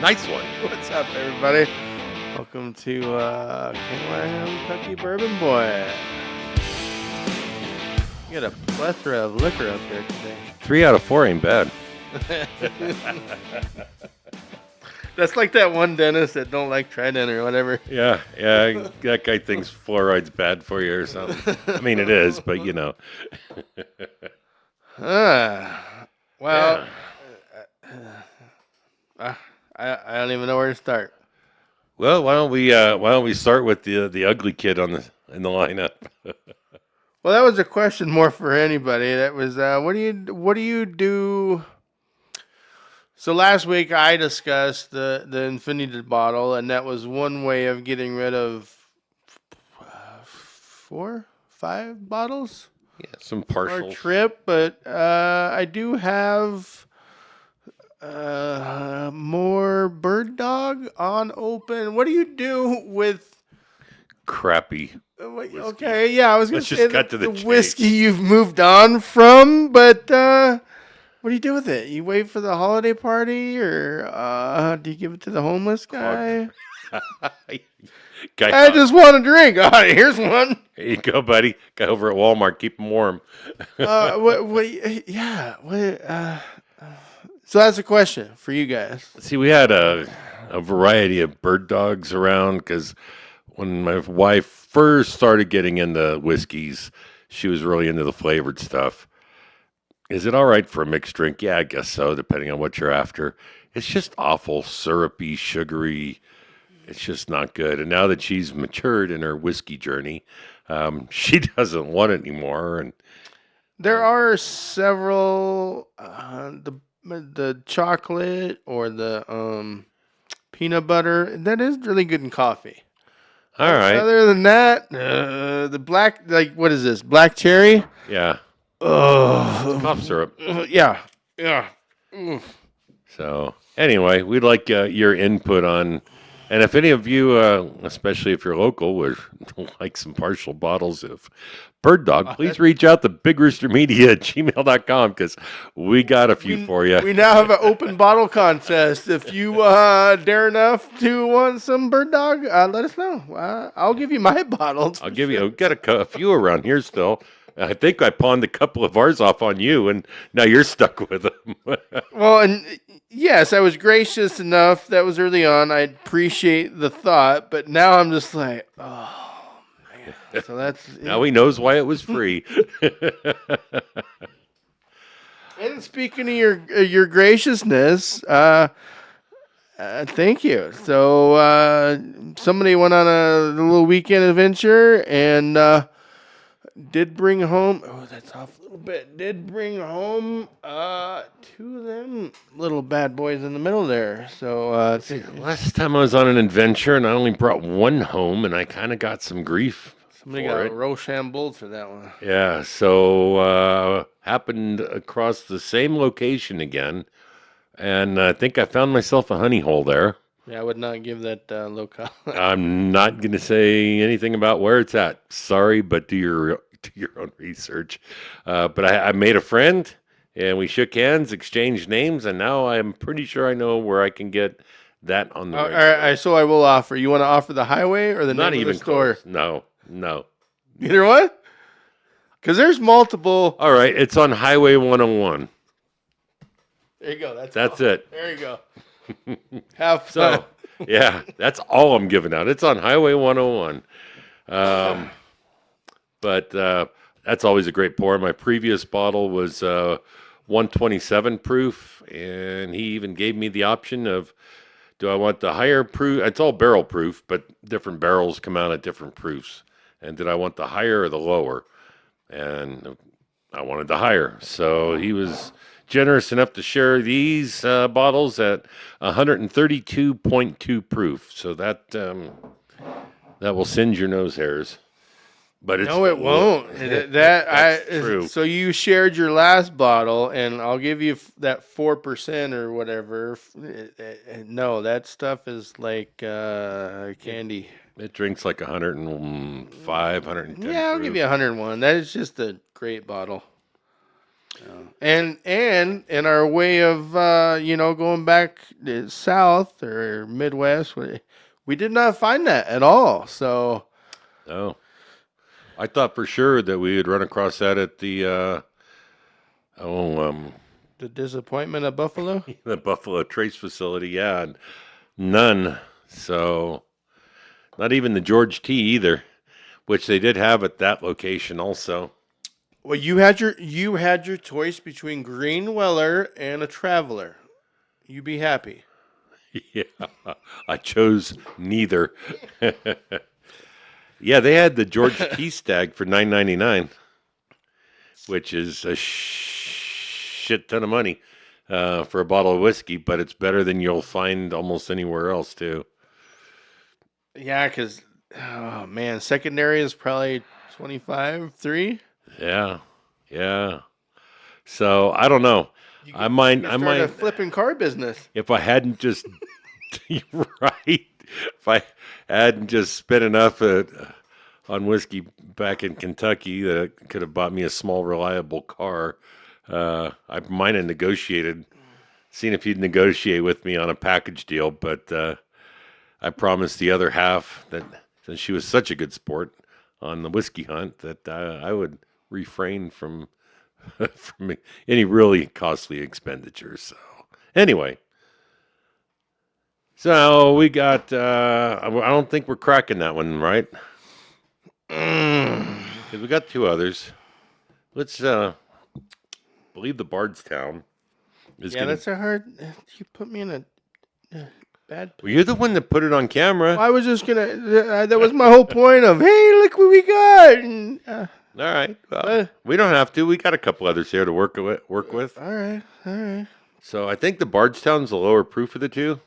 Nice one. What's up, everybody? Welcome to Klamtucky Bourbon Boyz. You got a plethora of liquor up there today. 3 out of 4 ain't bad. That's like that one dentist that don't like Trident or whatever. Yeah. That guy thinks fluoride's bad for you or something. I mean, it is, but you know. Well, I don't even know where to start. Well, why don't we start with the ugly kid in the lineup? Well, that was a question more for anybody. That was what do you do? So last week I discussed the Infinity bottle, and that was one way of getting rid of 5 bottles. Yeah, some partial Our trip, but I do have more Bird Dog on open. What do you do with crappy. Okay, yeah, I was going Let's to just say cut to the whiskey chase. you've moved on from, but what do you do with it? You wait for the holiday party, or do you give it to the homeless guy? I just want a drink. All right, here's one. Here you go, buddy. Guy over at Walmart. Keep him warm. So that's a question for you guys. See, we had a variety of bird dogs around because when my wife first started getting into whiskeys, she was really into the flavored stuff. Is it all right for a mixed drink? Yeah, I guess so, depending on what you're after. It's just awful, syrupy, sugary. It's just not good. And now that she's matured in her whiskey journey, she doesn't want it anymore. And there are several the chocolate or the peanut butter that is really good in coffee. All right. Other than that, the black, like, what is this? Black cherry? Yeah. Oh, it's cough syrup. Yeah. So anyway, we'd like your input on, and if any of you, especially if you're local, would like some partial bottles of Bird Dog, please reach out to bigroostermedia@gmail.com because we got a few for you. We now have an open bottle contest. If you dare enough to want some Bird Dog, let us know. I'll give you my bottles. I'll give you. We've got a few around here still. I think I pawned a couple of ours off on you, and now you're stuck with them. Well, and yes, I was gracious enough. That was early on. I appreciate the thought, but now I'm just like, oh, man. So that's now he knows why it was free. And speaking of your graciousness, thank you. So somebody went on a little weekend adventure and did bring home. Oh, that's off a little bit. Did bring home 2 of them little bad boys in the middle there. So last time I was on an adventure and I only brought one home, and I kind of got some grief. Somebody got Rochambeau for that one. Yeah, so happened across the same location again, and I think I found myself a honey hole there. Yeah, I would not give that locale. I'm not going to say anything about where it's at. Sorry, but do your own research. But I made a friend, and we shook hands, exchanged names, and now I'm pretty sure I know where I can get that on the all right, so I will offer. You want to offer the highway or the not name even of the store? Close. No. Either one? Because there's multiple. All right, it's on Highway 101. There you go. That's it. There you go. Have fun. So, yeah, that's all I'm giving out. It's on Highway 101. But that's always a great pour. My previous bottle was 127 proof, and he even gave me the option of, do I want the higher proof? It's all barrel proof, but different barrels come out at different proofs. And did I want the higher or the lower? And I wanted the higher. So he was generous enough to share these bottles at 132.2 proof. So that will singe your nose hairs. But it's no, it won't. That's true. So you shared your last bottle, and I'll give you that 4% or whatever. No, that stuff is like candy. It drinks like 105, 110. Yeah, I'll give you 101. That is just a great bottle. And in our way of going back south or Midwest, we did not find that at all. So Oh, I thought for sure that we would run across that at the oh the disappointment of Buffalo. the Buffalo Trace facility. Yeah, and none. So not even the George T either, which they did have at that location also. Well, you had your choice between Green Weller and a Traveler. You be happy. Yeah, I chose neither. Yeah, they had the George T Stagg for $9.99, which is a shit ton of money for a bottle of whiskey, but it's better than you'll find almost anywhere else too. Yeah, because oh man, secondary is probably 25, 3. Yeah, yeah. So I don't know. You I could you might, could I start a might, flipping car business. if I hadn't just right, if I hadn't just spent enough on whiskey back in Kentucky that it could have bought me a small, reliable car. I might have negotiated, seen if he'd negotiate with me on a package deal, but I promised the other half that since she was such a good sport on the whiskey hunt that I would refrain from from any really costly expenditures. So anyway, so we got. I don't think we're cracking that one, right? Mm. Because we got two others. Let's believe the Bardstown is Yeah, going to. that's a hard. You put me in a bad Well, you're the position. one that put it on camera. I was just gonna. That was my whole point of, hey, look what we got. And, All right. Well, but we don't have to. We got a couple others here to work with. Work with. all right, all right. So I think the Bardstown's the lower proof of the two,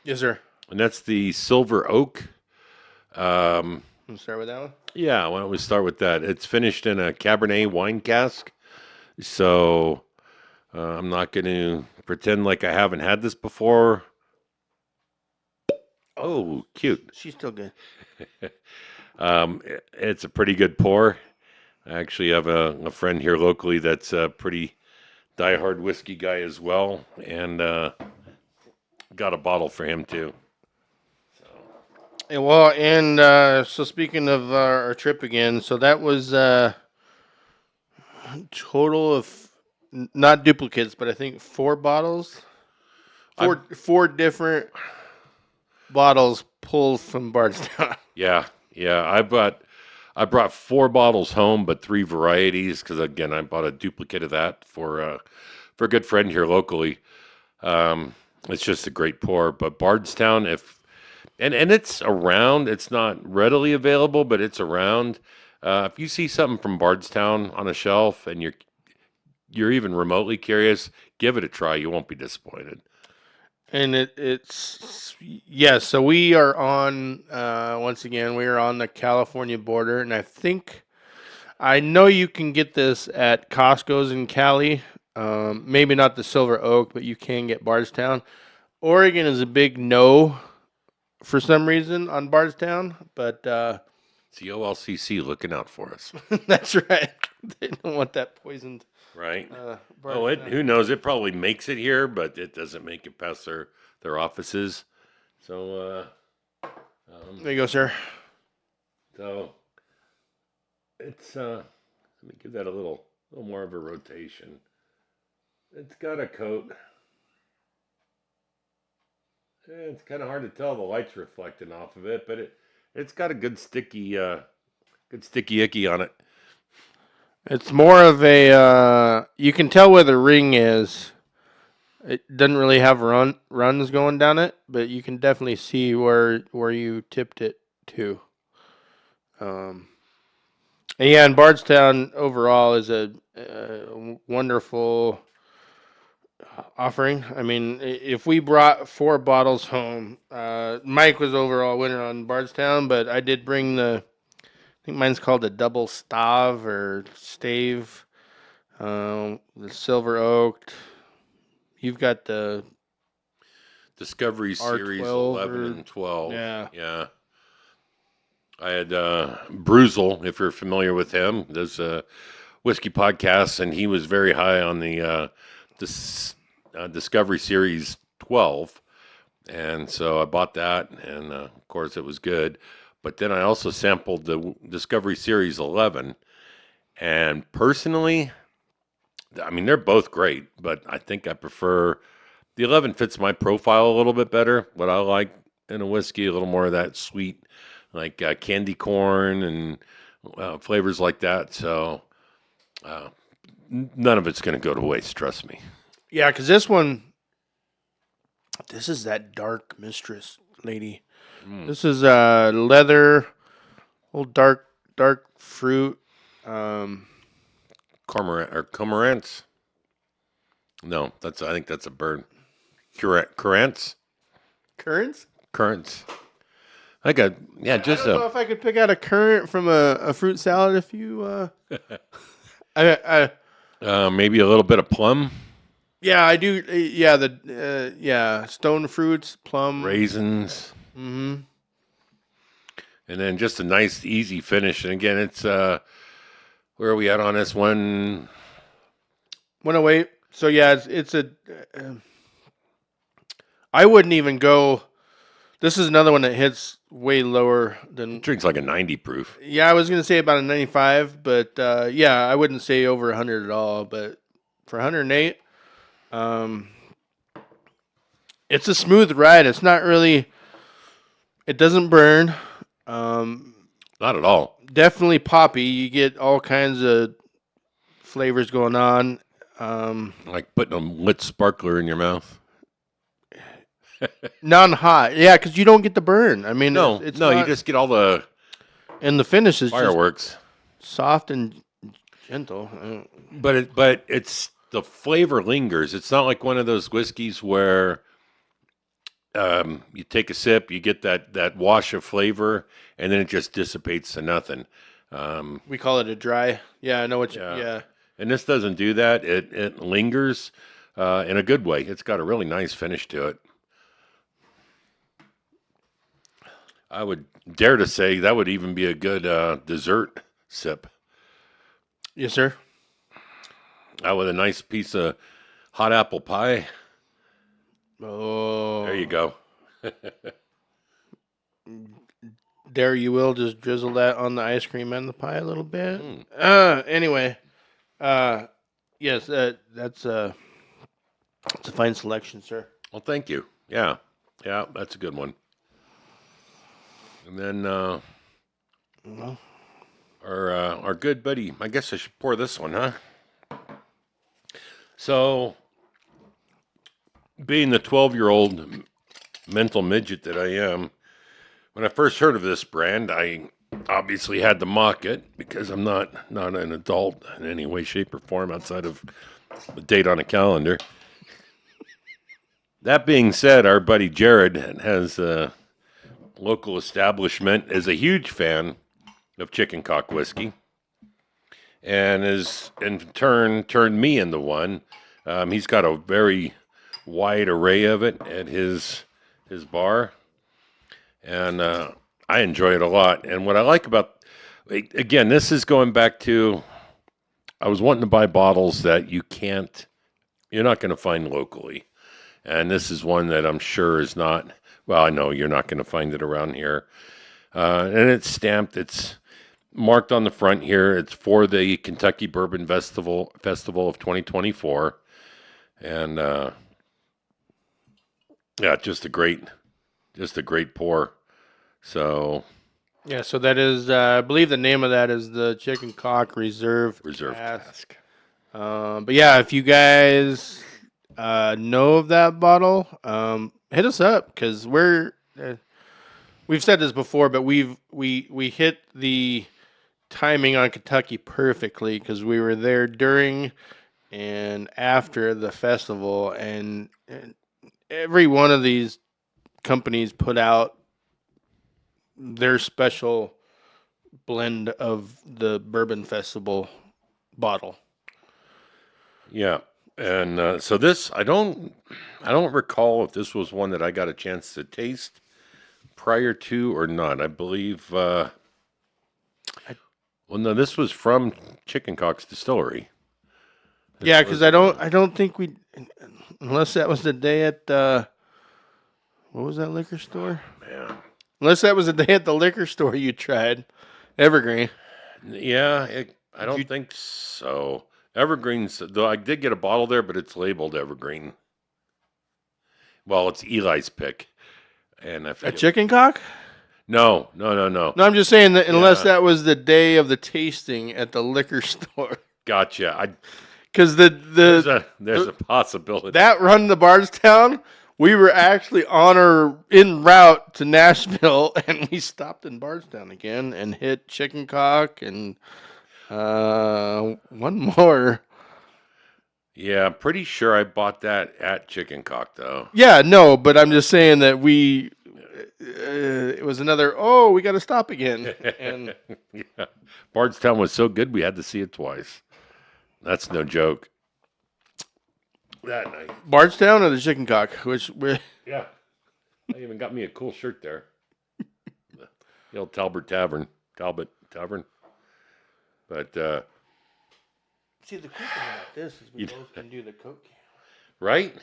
Yes, sir. and that's the Silver Oak. Let's start with that one. Yeah, why don't we start with that? It's finished in a Cabernet wine cask, so I'm not going to pretend like I haven't had this before. Oh, cute. She's still good. It's a pretty good pour. I actually have a friend here locally that's a pretty diehard whiskey guy as well, and got a bottle for him too. So speaking of our trip again, so that was total of not duplicates, but I think 4 bottles, four different bottles pulled from Bardstown. Yeah, yeah. I brought 4 bottles home, but 3 varieties because again I bought a duplicate of that for a good friend here locally. It's just a great pour. But Bardstown, if and it's around. It's not readily available, but it's around. If you see something from Bardstown on a shelf and you're even remotely curious, give it a try. You won't be disappointed. And it's yeah. So we are on once again. We are on the California border, and I know you can get this at Costco's in Cali. Maybe not the Silver Oak, but you can get Bardstown. Oregon is a big no for some reason on Bardstown, but It's the OLCC looking out for us, that's right. They don't want that poisoned right? Oh, Bardstown. who knows? It probably makes it here, but it doesn't make it past their offices. So, There you go, sir. so it's let me give that a little more of a rotation. It's got a coat. It's kind of hard to tell the light's reflecting off of it, but it's got a good sticky icky on it. It's more of a you can tell where the ring is. It doesn't really have runs going down it, but you can definitely see where you tipped it to. Um, and yeah, and Bardstown overall is a wonderful offering. I mean, if we brought 4 bottles home, Mike was overall winner on Bardstown, but I did bring I think mine's called a double stave or stave, the silver oaked. You've got the Discovery Series R12 11 or and 12. yeah. Yeah. I had Bruzel, if you're familiar with him. There's whiskey podcasts, and he was very high on the Discovery Series 12. And so I bought that, and of course it was good. But then I also sampled the Discovery Series 11. And personally, I mean, they're both great, but I think I prefer the 11 fits my profile a little bit better. What I like in a whiskey, a little more of that sweet, like candy corn and flavors like that. So uh, none of it's going to go to waste, trust me. Yeah, because this is that dark mistress lady. This is leather, old dark fruit. Cormorants? No, I think that's a bird. Currants? Currants? Currants. I got just I don't know if I could pick out a currant from a fruit salad. If you, maybe a little bit of plum, yeah, I do. Yeah, stone fruits, plum, raisins. Mm-hmm. And then just a nice, easy finish. And again, it's where are we at on this one? 108. So yeah, it's a. I wouldn't even go. This is another one that hits way lower than. It drinks like a 90 proof. Yeah, I was gonna say about a 95, but yeah, I wouldn't say over 100 at all. But for 108, it's a smooth ride. It's not really. It doesn't burn. Not at all. Definitely poppy. You get all kinds of flavors going on. Like putting a lit sparkler in your mouth. Non-hot, yeah, because you don't get the burn. I mean, No, it's no, not, you just get all the and the finish is fireworks. just soft and gentle. But it's the flavor lingers. It's not like one of those whiskeys where you take a sip, you get that wash of flavor, and then it just dissipates to nothing. We call it a dry. Yeah, I know what you. Yeah. Yeah, And this doesn't do that. It lingers in a good way. It's got a really nice finish to it. I would dare to say that would even be a good dessert sip. yes, sir. With a nice piece of hot apple pie. Oh, There you go. There you will just drizzle that on the ice cream and the pie a little bit. Anyway, yes, that's it's a fine selection, sir. Well, thank you. Yeah, that's a good one. And then Well, our good buddy. I guess I should pour this one, huh? So, being the 12-year-old mental midget that I am, when I first heard of this brand, I obviously had to mock it because I'm not an adult in any way, shape, or form outside of the date on a calendar. That being said, our buddy Jared has a local establishment, is a huge fan of chicken cock whiskey, and is in turn turned me into one. He's got a very wide array of it at his bar, and I enjoy it a lot. And what I like about, again, this is going back to, I was wanting to buy bottles that you're not going to find locally. And this is one that I'm sure is not, well, I know you're not going to find it around here. And it's stamped, it's marked on the front here. It's for the Kentucky Bourbon Festival of 2024. And yeah, just a great pour. So yeah, so that is, I believe the name of that is the Chicken Cock Reserve cask. But yeah, if you guys know of that bottle, hit us up because we've said this before, but we hit the timing on Kentucky perfectly because we were there during and after the festival, and every one of these companies put out their special blend of the Bourbon Festival bottle. Yeah. And so this, I don't recall if this was one that I got a chance to taste prior to or not. I believe, Well, no, this was from Chicken Cock's distillery. Yeah, because I don't think we, unless that was the day at what was that liquor store? Man. Unless that was the day at the liquor store you tried Evergreen. Yeah, I Did you don't think so. Evergreen's, though I did get a bottle there, but it's labeled Evergreen. Well, it's Eli's pick. And I a forget. chicken cock? No. No, I'm just saying that unless Yeah. that was the day of the tasting at the liquor store. Gotcha. Because There's a possibility. that run to Bardstown, we were actually on our en route to Nashville, and we stopped in Bardstown again and hit Chicken Cock and one more. Yeah, I'm pretty sure I bought that at Chicken Cock, though. Yeah, no, but I'm just saying that we. It was another. Oh, we got to stop again. And Yeah. Bardstown was so good, we had to see it twice. That's no joke. That night. Bardstown or the Chicken Cock, which we. Yeah. They even got me a cool shirt there. The old Talbot Tavern. But, See, the cool thing about this is we both can do the Coke can. right?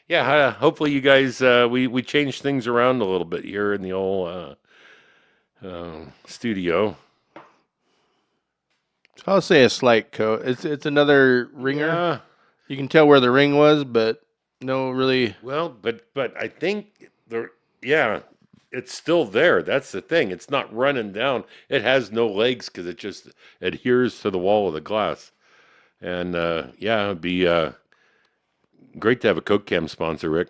Yeah, hopefully you guys, we changed things around a little bit here in the old studio. I'll say a slight coat. It's another ringer. Yeah. You can tell where the ring was, but no really. Well, but I think it's still there. That's the thing. It's not running down. It has no legs because it just adheres to the wall of the glass. And it'd be great to have a Coke Cam sponsor, Rick.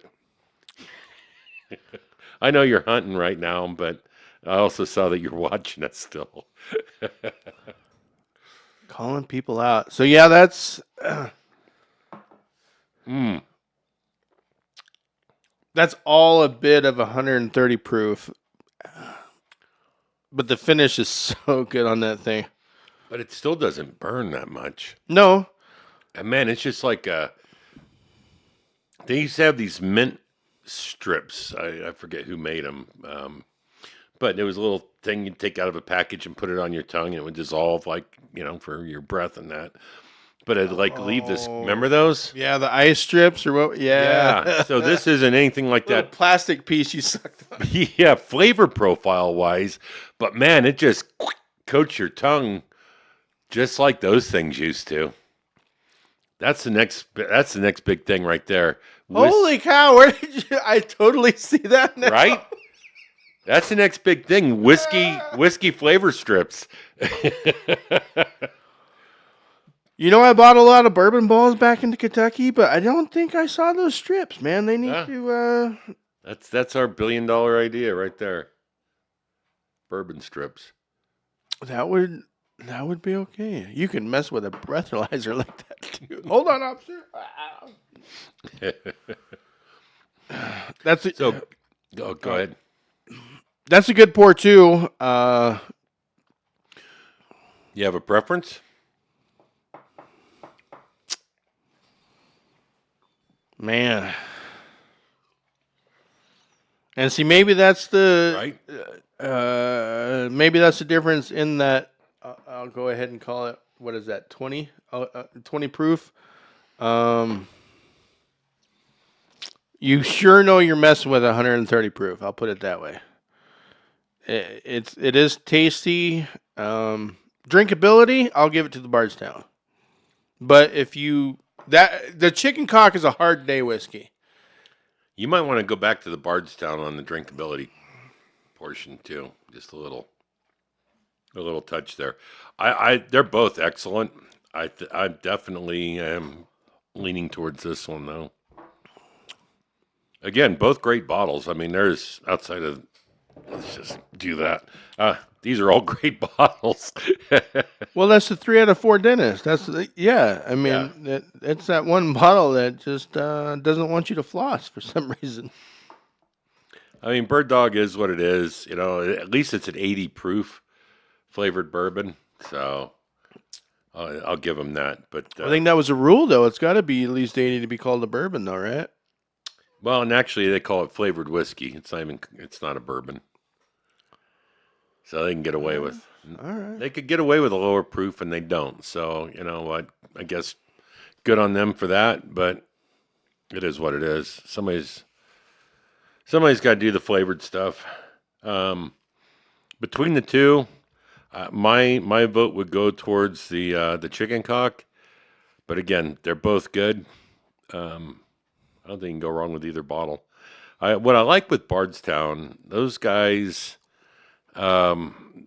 I know you're hunting right now, but I also saw that you're watching us still. Calling people out. So yeah, that's that's all a bit of 130 proof. But the finish is so good on that thing. But it still doesn't burn that much. No. And man, it's just like they used to have these mint strips. I forget who made them. But it was a little thing you'd take out of a package and put it on your tongue, and it would dissolve, like, for your breath and that. But it'd leave this. Remember those? Yeah, the ice strips or what? Yeah. So this isn't anything like Little that. plastic piece you sucked on. Yeah, flavor profile wise. But man, it just coats your tongue just like those things used to. That's the next big thing right there. Holy cow! Where did you? I totally see that now. Right? That's the next big thing. Whiskey flavor strips. I bought a lot of bourbon balls back into Kentucky, but I don't think I saw those strips, man. They need to. That's our $1 billion idea right there. Bourbon strips. That would be okay. You can mess with a breathalyzer like that too. Hold on, officer. That's it. So, go ahead. That's a good pour too. You have a preference? Man. And see, maybe that's the Right. Maybe that's the difference in that. I'll go ahead and call it. What is that? 20? 20 proof. You sure know you're messing with 130 proof. I'll put it that way. It is tasty. Drinkability, I'll give it to the Bardstown. But the Chicken Cock is a hard day whiskey. You might want to go back to the Bardstown on the drinkability portion too. Just a little touch there. They're both excellent. I definitely am leaning towards this one though. Again, both great bottles. I mean, there's outside of. Let's just do that. These are all great bottles. Well, that's the 3 out of 4 dentist. It's that one bottle that just doesn't want you to floss for some reason. I mean, Bird Dog is what it is. At least it's an 80 proof flavored bourbon. So I'll give them that. But I think that was a rule, though. It's got to be at least 80 to be called a bourbon, though, right? Well, and actually, they call it flavored whiskey. It's not a bourbon. So they can get away with. All right. They could get away with a lower proof, and they don't. So you know what? I guess good on them for that. But it is what it is. Somebody's got to do the flavored stuff. Um, between the two, my vote would go towards the chicken cock. But again, they're both good. Um, I don't think you can go wrong with either bottle. What I like with Bardstown, those guys, um,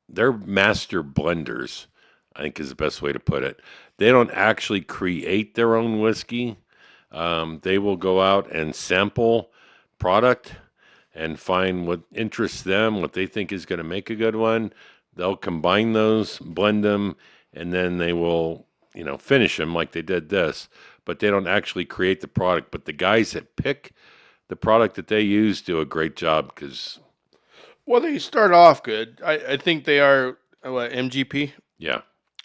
they're master blenders. I think is the best way to put it. They don't actually create their own whiskey. They will go out and sample product and find what interests them, what they think is going to make a good one. They'll combine those, blend them, and then they will, finish them like they did this. But they don't actually create the product. But the guys that pick the product that they use do a great job because, Well, they start off good. I think they are what, MGP. yeah.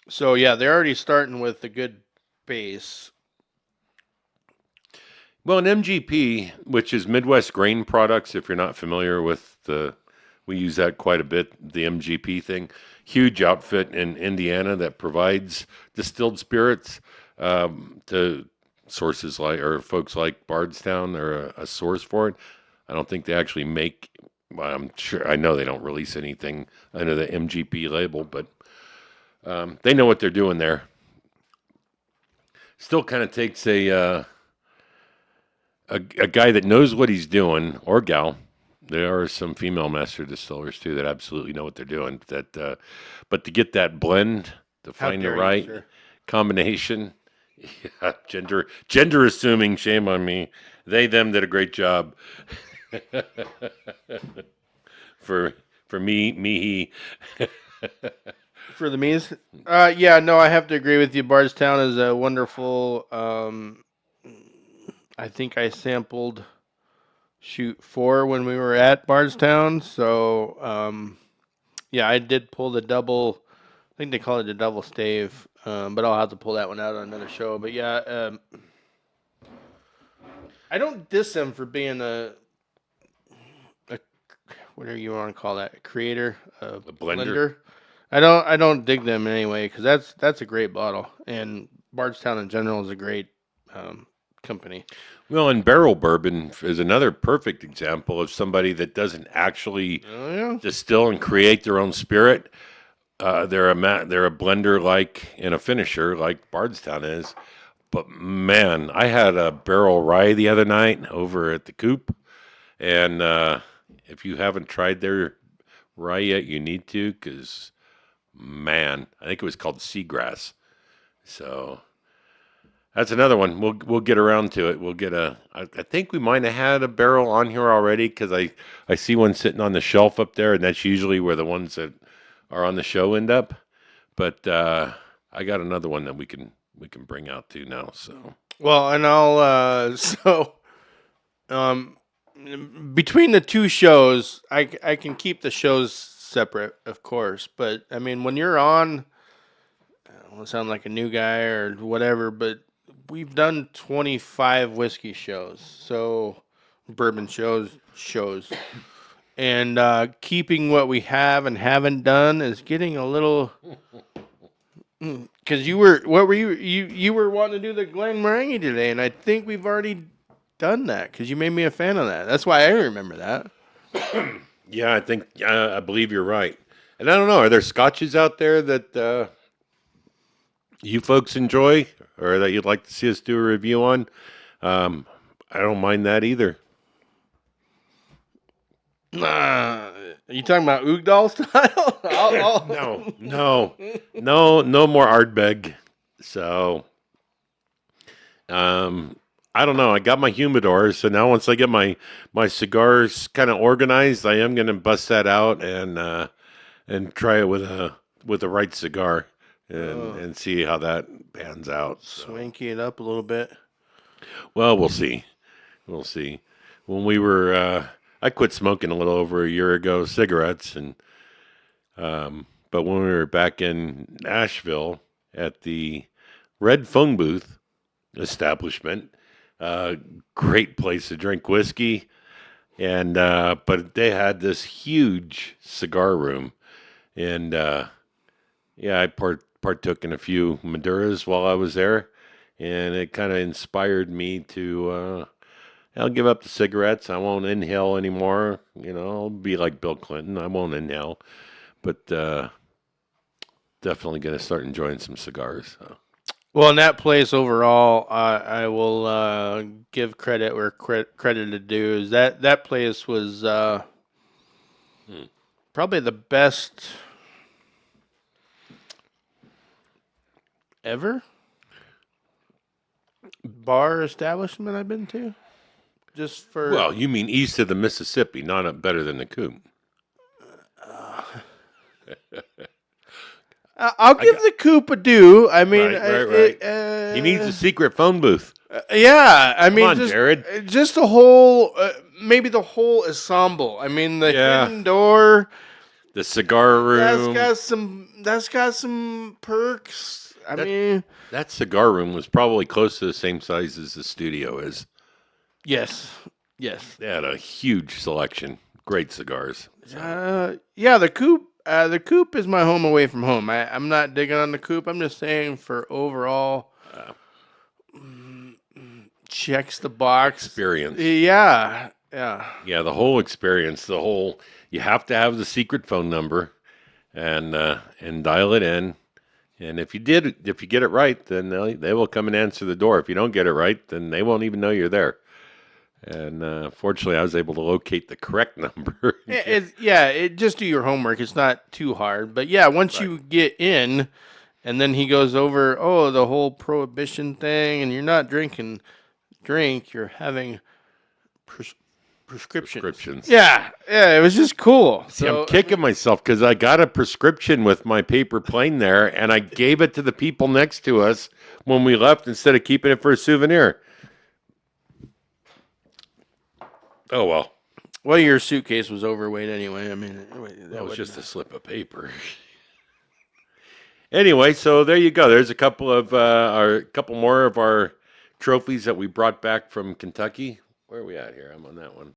So yeah, they're already starting with a good base. Well, an MGP, which is Midwest Grain Products, if you're not familiar with we use that quite a bit, the MGP thing. Huge outfit in Indiana that provides distilled spirits to sources like, or folks like Bardstown are a source for it. I don't think they actually make, well, I know they don't release anything under the MGP label, but they know what they're doing there. Still kind of takes a guy that knows what he's doing, or gal. There are some female master distillers too that absolutely know what they're doing. But to get that blend, to How find the dare you, right sir. combination, yeah, gender assuming, shame on me. They them did a great job. for me he. For the means, yeah, no, I have to agree with you. Bardstown is a wonderful. I think I sampled shoot 4 when we were at Bardstown. So yeah, I did pull the double. I think they call it the double stave, but I'll have to pull that one out on another show. But yeah, I don't diss them for being a whatever you want to call that, a creator, a A blender. blender. I don't dig them anyway because that's a great bottle, and Bardstown in general is a great company. Well, and barrel bourbon is another perfect example of somebody that doesn't actually Oh yeah. distill and create their own spirit. They're a blender like and a finisher like Bardstown is. But man, I had a barrel rye the other night over at the Coop, and if you haven't tried their rye yet, you need to because man, I think it was called Seagrass. So that's another one. We'll get around to it. We'll get I think we might have had a barrel on here already because I see one sitting on the shelf up there, and that's usually where the ones that are on the show end up. But I got another one that we can bring out too now. So Well, and I'll so um between the two shows, I can keep the shows separate, of course. But I mean, when you're on, I don't want to sound like a new guy or whatever, but we've done 25 whiskey shows, so bourbon shows, and keeping what we have and haven't done is getting a little. Because what were you were wanting to do the Glen Morangi today, and I think we've already done that because you made me a fan of that. That's why I remember that. yeah, I believe you're right. And I don't know, are there scotches out there that you folks enjoy or that you'd like to see us do a review on? Um, I don't mind that either. Are you talking about Oogdal style? No more Ardbeg. So, um, I don't know. I got my humidor, so now once I get my cigars kind of organized, I am gonna bust that out and try it with a right cigar and see how that pans out. So, Swanky it up a little bit. well, we'll see. We'll see. When we were, I quit smoking a little over a year ago, cigarettes, and but when we were back in Asheville at the Red Phone Booth establishment, uh, great place to drink whiskey, and but they had this huge cigar room, And yeah, I partook in a few Maduras while I was there, and it kind of inspired me to. I'll give up the cigarettes. I won't inhale anymore. I'll be like Bill Clinton. I won't inhale, but definitely going to start enjoying some cigars. So. Well, in that place overall, I will give credit where credit is due. Is that place was Hmm. probably the best ever bar establishment I've been to. Just for Well, you mean east of the Mississippi, not better than the Coop. I'll give the Coop a due. I mean, Right. He needs a secret phone booth. yeah. I Come mean, on, Jared. just the whole, maybe the whole ensemble. I mean, the Yeah. hidden door. The cigar room. That's got some perks. I mean, that cigar room was probably close to the same size as the studio is. yes. They had a huge selection. Great cigars. Yeah, the Coop. The Coop is my home away from home. I'm not digging on the Coop. I'm just saying for overall, checks the box. Experience. Yeah. Yeah, the whole experience. You have to have the secret phone number and dial it in. And if you get it right, then they will come and answer the door. If you don't get it right, then they won't even know you're there. And fortunately, I was able to locate the correct number. Just do your homework. It's not too hard. But yeah, once you get in, and then he goes over, the whole prohibition thing, and you're not drinking drink, you're having prescriptions. Yeah, it was just cool. See, I'm kicking myself because I got a prescription with my paper plane there, and I gave it to the people next to us when we left instead of keeping it for a souvenir. Oh, well. Well, your suitcase was overweight anyway. I mean, that was just a slip of paper. Anyway, so there you go. There's a couple more of our trophies that we brought back from Kentucky. Where are we at here? I'm on that one.